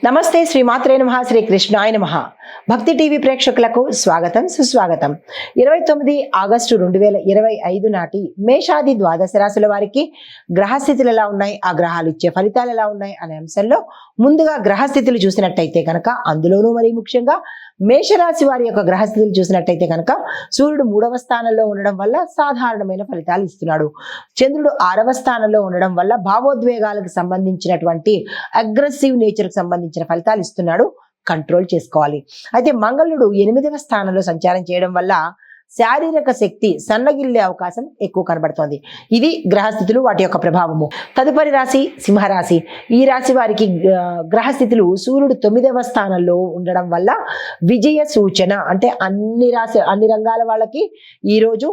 నమస్తే శ్రీమాత్రే నమః శ్రీ కృష్ణాయ నమః. భక్తి టీవీ ప్రేక్షకులకు స్వాగతం సుస్వాగతం. 29 ఆగస్టు 2025 నాటి మేషాది ద్వాదశ రాశుల వారికి గ్రహస్థితులు ఎలా ఉన్నాయి, ఆ గ్రహాలు ఇచ్చే ఫలితాలు ఎలా ఉన్నాయి అనే అంశంలో ముందుగా గ్రహస్థితులు చూసినట్టయితే కనుక, అందులోనూ మరి ముఖ్యంగా మేషరాశి వారి యొక్క గ్రహస్థితులు చూసినట్టయితే కనుక సూర్యుడు 3వ స్థానంలో ఉండడం వల్ల సాధారణమైన ఫలితాలు ఇస్తున్నాడు. చంద్రుడు 6వ స్థానంలో ఉండడం వల్ల భావోద్వేగాలకు సంబంధించినటువంటి అగ్రెసివ్ నేచర్ కి సంబంధించిన ఫలితాలు ఇస్తున్నాడు. కంట్రోల్ చేసుకోవాలి. అయితే మంగళుడు 8వ స్థానంలో సంచారం చేయడం వల్ల శారీరక శక్తి సన్నగిల్లే అవకాశం ఎక్కువ కనబడుతోంది. ఇది గ్రహస్థితులు, వాటి యొక్క ప్రభావము. తదుపరి రాశి సింహరాశి. ఈ రాశి వారికి గ్రహస్థితులు సూర్యుడు 9వ స్థానంలో ఉండడం వల్ల విజయ సూచన, అంటే అన్ని రంగాల వాళ్ళకి ఈరోజు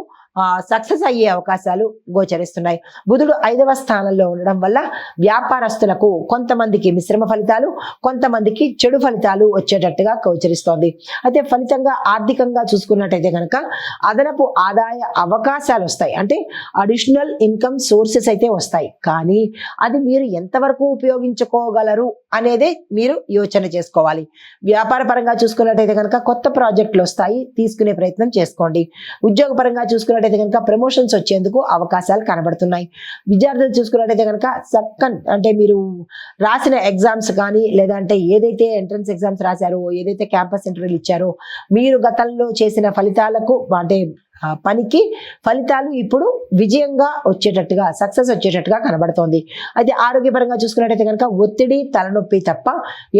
సక్సెస్ అయ్యే అవకాశాలు గోచరిస్తున్నాయి. బుధుడు 5వ స్థానంలో ఉండడం వల్ల వ్యాపారస్తులకు కొంతమందికి మిశ్రమ ఫలితాలు, కొంతమందికి చెడు ఫలితాలు వచ్చేటట్టుగా గోచరిస్తోంది. అయితే ఫలితంగా ఆర్థికంగా చూసుకున్నట్టయితే కనుక అదనపు ఆదాయ అవకాశాలు వస్తాయి. అంటే అడిషనల్ ఇన్కమ్ సోర్సెస్ అయితే వస్తాయి. కానీ అది మీరు ఎంతవరకు ఉపయోగించుకోగలరు అనేదే మీరు యోచన చేసుకోవాలి. వ్యాపార పరంగా చూసుకున్నట్టయితే కనుక కొత్త ప్రాజెక్టులు వస్తాయి, తీసుకునే ప్రయత్నం చేసుకోండి. ఉద్యోగ పరంగా చూసుకున్నట్టయితే కనుక ప్రమోషన్స్ వచ్చేందుకు అవకాశాలు కనబడుతున్నాయి. విద్యార్థులు చూసుకున్నట్టయితే కనుక అంటే మీరు రాసిన ఎగ్జామ్స్ కానీ, లేదంటే ఏదైతే ఎంట్రన్స్ ఎగ్జామ్స్ రాశారో, ఏదైతే క్యాంపస్ ఇంటర్వ్యూలు ఇచ్చారో, మీరు గతంలో చేసిన ఫలితాలకు అంటే పనికి ఫలితాలు ఇప్పుడు విజయంగా వచ్చేటట్టుగా, సక్సెస్ వచ్చేటట్టుగా కనబడుతోంది. అయితే ఆరోగ్యపరంగా చూసుకున్నట్టయితే కనుక ఒత్తిడి, తలనొప్పి తప్ప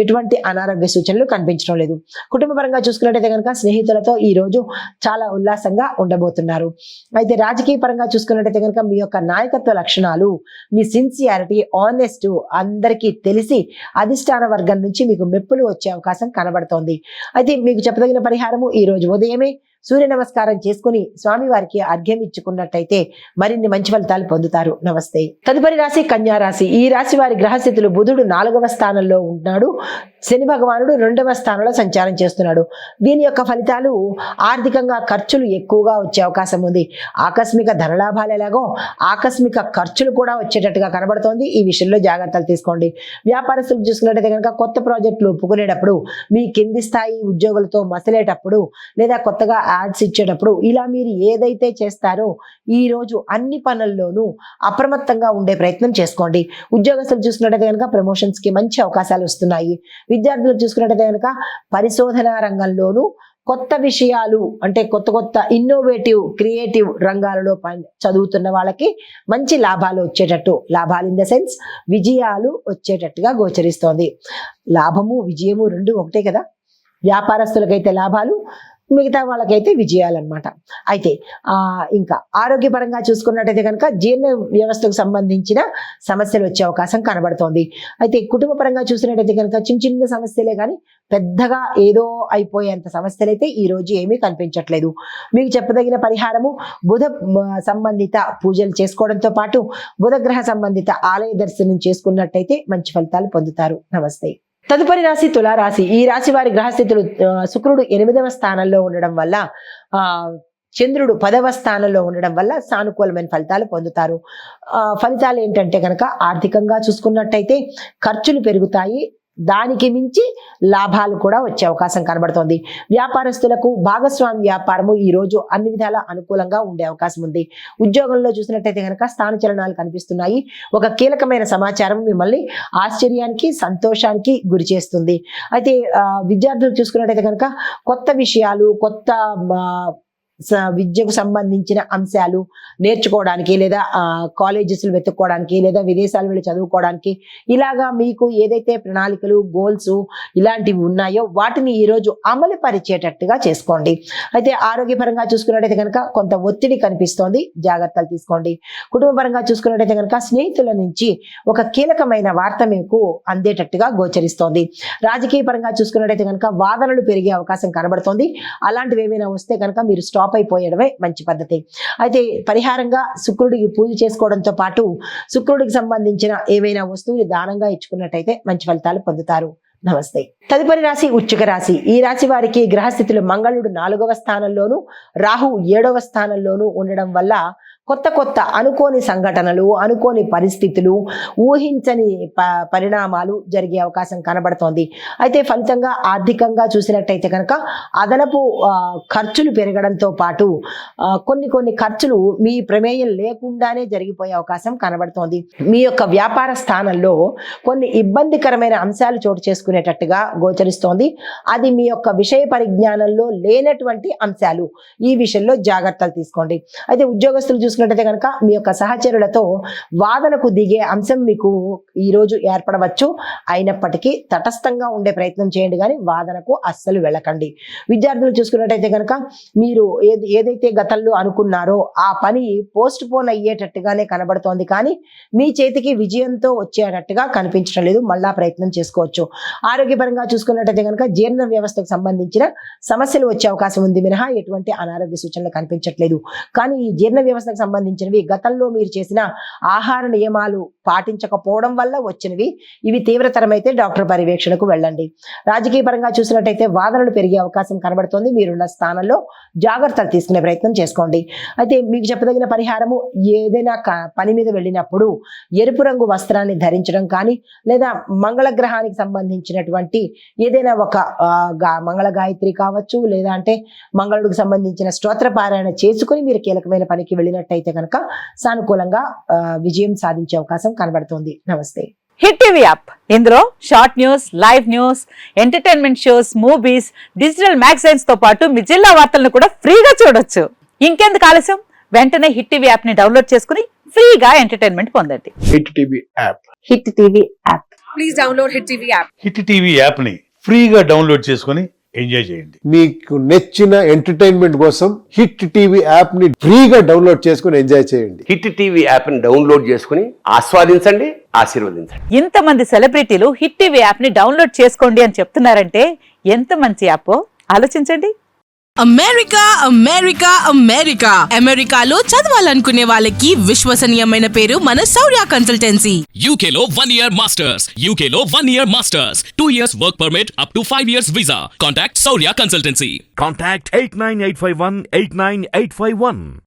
ఎటువంటి అనారోగ్య సూచనలు కనిపించడం లేదు. కుటుంబ పరంగా చూసుకున్నట్టయితే కనుక స్నేహితులతో ఈ రోజు చాలా ఉల్లాసంగా ఉండబోతున్నారు. అయితే రాజకీయ పరంగా చూసుకున్నట్టయితే కనుక మీ యొక్క నాయకత్వ లక్షణాలు, మీ సిన్సియారిటీ, ఆనెస్ట్ అందరికీ తెలిసి అధిష్టాన వర్గం నుంచి మీకు మెప్పులు వచ్చే అవకాశం కనబడుతోంది. అయితే మీకు చెప్పదగిన పరిహారము ఈ రోజు ఉదయమే సూర్య నమస్కారం చేసుకుని స్వామివారికి అర్ఘ్యం ఇచ్చుకున్నట్టయితే మరిన్ని మంచి ఫలితాలు పొందుతారు. నమస్తే. తదుపరి రాశి కన్యా రాశి. ఈ రాశి వారి గ్రహస్థితులు బుధుడు 4వ స్థానంలో ఉంటున్నాడు, శని భగవానుడు 2వ స్థానంలో సంచారం చేస్తున్నాడు. దీని యొక్క ఫలితాలు ఆర్థికంగా ఖర్చులు ఎక్కువగా వచ్చే అవకాశం ఉంది. ఆకస్మిక ధనలాభాలు ఎలాగో ఆకస్మిక ఖర్చులు కూడా వచ్చేటట్టుగా కనబడుతోంది. ఈ విషయంలో జాగ్రత్తలు తీసుకోండి. వ్యాపారస్తులు చూసుకున్నట్టయితే కనుక కొత్త ప్రాజెక్టులు ఒప్పుకునేటప్పుడు, మీ కింది స్థాయి ఉద్యోగులతో మసలేటప్పుడు, లేదా కొత్తగా యాడ్స్ ఇచ్చేటప్పుడు, ఇలా మీరు ఏదైతే చేస్తారో ఈ రోజు అన్ని పనుల్లోనూ అప్రమత్తంగా ఉండే ప్రయత్నం చేసుకోండి. ఉద్యోగస్తులు చూసుకున్నట్టయితే కనుక ప్రమోషన్స్ కి మంచి అవకాశాలు వస్తున్నాయి. విద్యార్థులు చూసుకున్నట్టయితే కనుక పరిశోధన రంగంలోనూ కొత్త విషయాలు, అంటే కొత్త ఇన్నోవేటివ్ క్రియేటివ్ రంగాలలో చదువుతున్న వాళ్ళకి మంచి లాభాలు వచ్చేటట్టు, లాభాలు ఇన్ ద సెన్స్ విజయాలు వచ్చేటట్టుగా గోచరిస్తోంది. లాభము విజయము రెండు ఒకటే కదా. వ్యాపారస్తులకైతే లాభాలు, మిగతా వాళ్ళకైతే విజయాలన్నమాట. అయితే ఇంకా ఆరోగ్యపరంగా చూసుకున్నట్టయితే కనుక జీర్ణ వ్యవస్థకు సంబంధించిన సమస్యలు వచ్చే అవకాశం కనబడుతోంది. అయితే కుటుంబ పరంగా చూసినట్టయితే కనుక చిన్న సమస్యలే కానీ పెద్దగా ఏదో అయిపోయేంత సమస్యలు అయితే ఈ రోజు ఏమీ కనిపించట్లేదు. మీకు చెప్పదగిన పరిహారము బుధ సంబంధిత పూజలు చేసుకోవడంతో పాటు బుధగ్రహ సంబంధిత ఆలయ దర్శనం చేసుకున్నట్టయితే మంచి ఫలితాలు పొందుతారు. నమస్తే. తదుపరి రాశి తులారాశి. ఈ రాశి వారి గ్రహస్థితులు శుక్రుడు 8వ స్థానంలో ఉండడం వల్ల, చంద్రుడు 10వ స్థానంలో ఉండడం వల్ల సానుకూలమైన ఫలితాలు పొందుతారు. ఫలితాలు ఏంటంటే కనుక ఆర్థికంగా చూసుకున్నట్టయితే ఖర్చులు పెరుగుతాయి, దానికి మించి లాభాలు కూడా వచ్చే అవకాశం కనబడుతోంది. వ్యాపారస్తులకు భాగస్వామి వ్యాపారము ఈ రోజు అన్ని విధాల అనుకూలంగా ఉండే అవకాశం ఉంది. ఉద్యోగంలో చూసినట్టయితే కనుక స్థానచలనాలు కనిపిస్తున్నాయి. ఒక కీలకమైన సమాచారం మిమ్మల్ని ఆశ్చర్యానికి, సంతోషానికి గురి చేస్తుంది. అయితే విద్యార్థులు చూసుకున్నట్టయితే కనుక కొత్త విషయాలు, కొత్త విద్యకు సంబంధించిన అంశాలు నేర్చుకోవడానికి, లేదా కాలేజెస్లు వెతుక్కోవడానికి, లేదా విదేశాలు వెళ్ళి చదువుకోవడానికి, ఇలాగా మీకు ఏదైతే ప్రణాళికలు, గోల్స్ ఇలాంటివి ఉన్నాయో వాటిని ఈరోజు అమలు పరిచేటట్టుగా చేసుకోండి. అయితే ఆరోగ్యపరంగా చూసుకున్నట్టయితే కనుక కొంత ఒత్తిడి కనిపిస్తోంది, జాగ్రత్తలు తీసుకోండి. కుటుంబపరంగా చూసుకున్నట్టయితే కనుక స్నేహితుల నుంచి ఒక కీలకమైన వార్త మీకు అందేటట్టుగా గోచరిస్తోంది. రాజకీయ పరంగా చూసుకున్నట్టయితే కనుక వాదనలు పెరిగే అవకాశం కనబడుతోంది. అలాంటివి ఏమైనా వస్తే కనుక మీరు స్టాప్ అయిపోయడమే మంచి పద్ధతి. అయితే పరిహారంగా శుక్రుడికి పూజ చేసుకోవడంతో పాటు శుక్రుడికి సంబంధించిన ఏవైనా వస్తువులు దానంగా ఇచ్చుకున్నట్టయితే మంచి ఫలితాలు పొందుతారు. నమస్తే. తదుపరి రాశి వృశ్చిక రాశి. ఈ రాశి వారికి గ్రహస్థితులు మంగళుడు 4వ స్థానంలోను, రాహు 7వ స్థానంలోను ఉండడం వల్ల కొత్త అనుకోని సంఘటనలు, అనుకోని పరిస్థితులు, ఊహించని పరిణామాలు జరిగే అవకాశం కనబడుతోంది. అయితే ఫలితంగా ఆర్థికంగా చూసినట్టయితే కనుక అదనపు ఖర్చులు పెరగడంతో పాటు కొన్ని ఖర్చులు మీ ప్రమేయం లేకుండానే జరిగిపోయే అవకాశం కనబడుతోంది. మీ యొక్క వ్యాపార స్థానంలో కొన్ని ఇబ్బందికరమైన అంశాలు చోటు చేసుకునేటట్టుగా గోచరిస్తోంది. అది మీ యొక్క విషయ పరిజ్ఞానంలో లేనటువంటి అంశాలు. ఈ విషయంలో జాగ్రత్తలు తీసుకోండి. అయితే ఉద్యోగస్తులు చూసుకున్నట్టయితే కనుక మీ యొక్క సహచరులతో వాదనకు దిగే అంశం మీకు ఈరోజు ఏర్పడవచ్చు. అయినప్పటికీ తటస్థంగా ఉండే ప్రయత్నం చేయండి, కానీ వాదనకు అస్సలు వెళ్ళకండి. విద్యార్థులు చూసుకున్నట్టయితే కనుక మీరు ఏదైతే గతంలో అనుకున్నారో ఆ పని పోస్ట్ పోన్ అయ్యేటట్టుగానే కనబడుతోంది, కానీ మీ చేతికి విజయంతో వచ్చేటట్టుగా కనిపించడం లేదు. మళ్ళా ప్రయత్నం చేసుకోవచ్చు. ఆరోగ్యపరంగా చూసుకున్నట్టయితే కనుక జీర్ణ వ్యవస్థకు సంబంధించిన సమస్యలు వచ్చే అవకాశం ఉంది మినహా ఎటువంటి అనారోగ్య సూచనలు కనిపించట్లేదు. కానీ ఈ జీర్ణ వ్యవస్థకు సంబంధించినవి గతంలో మీరు చేసిన ఆహార నియమాలు పాటించకపోవడం వల్ల వచ్చినవి. ఇవి తీవ్రతరమైతే డాక్టర్ పర్యవేక్షణకు వెళ్ళండి. రాజకీయ పరంగా చూసినట్టయితే వాదనలు పెరిగే అవకాశం కనబడుతోంది. మీరున్న స్థానంలో జాగ్రత్తలు తీసుకునే ప్రయత్నం చేసుకోండి. అయితే మీకు చెప్పదగిన పరిహారము, ఏదైనా పని మీద వెళ్ళినప్పుడు ఎరుపు రంగు వస్త్రాన్ని ధరించడం కానీ, లేదా మంగళ గ్రహానికి సంబంధించినటువంటి ఏదైనా ఒక మంగళ గాయత్రి కావచ్చు, లేదా అంటే మంగళుడికి సంబంధించిన స్తోత్ర పారాయణ చేసుకుని మీరు కీలకమైన పనికి వెళ్ళినట్టయితే కనుక సానుకూలంగా విజయం సాధించే అవకాశం కనబడుతుంది. నమస్తే. హిట్ టీవీ యాప్, ఇందులో short news, live news, entertainment shows, movies, digital magazines తో పాటు మీ జిల్లా వార్తలను కూడా ఫ్రీగా చూడొచ్చు. ఇంకెందుకు ఆలస్యం, వెంటనే హిట్ టీవీ యాప్ ని డౌన్లోడ్ చేసుకుని ఫ్రీగా ఎంటర్టైన్మెంట్ పొందండి. Hit TV app. Hit TV app. Please download hit TV app. Hit TV app ని ఫ్రీగా డౌన్లోడ్ చేసుకుని ఎంజాయ్ చేయండి. మీకు నచ్చిన ఎంటర్టైన్మెంట్ కోసం హిట్ టీవీ యాప్ ని ఫ్రీగా డౌన్లోడ్ చేసుకుని ఎంజాయ్ చేయండి. హిట్ టీవీ యాప్ ని డౌన్లోడ్ చేసుకుని ఆస్వాదించండి, ఆశీర్వదించండి. ఇంతమంది సెలబ్రిటీలు హిట్ టీవీ యాప్ ని డౌన్లోడ్ చేసుకోండి అని చెప్తున్నారంటే ఎంత మంచి యాప్ ఆలోచించండి. అమెరికా అమెరికాలో చదవాలనుకునే వాళ్ళకి విశ్వసనీయమైన పేరు మన శౌర్య కన్సల్టెన్సీ. UK లో 1 year masters, UK లో 1 year masters, 2 years work permit up to 5 years visa. Contact Saurya Consultancy. Contact 89851 89851.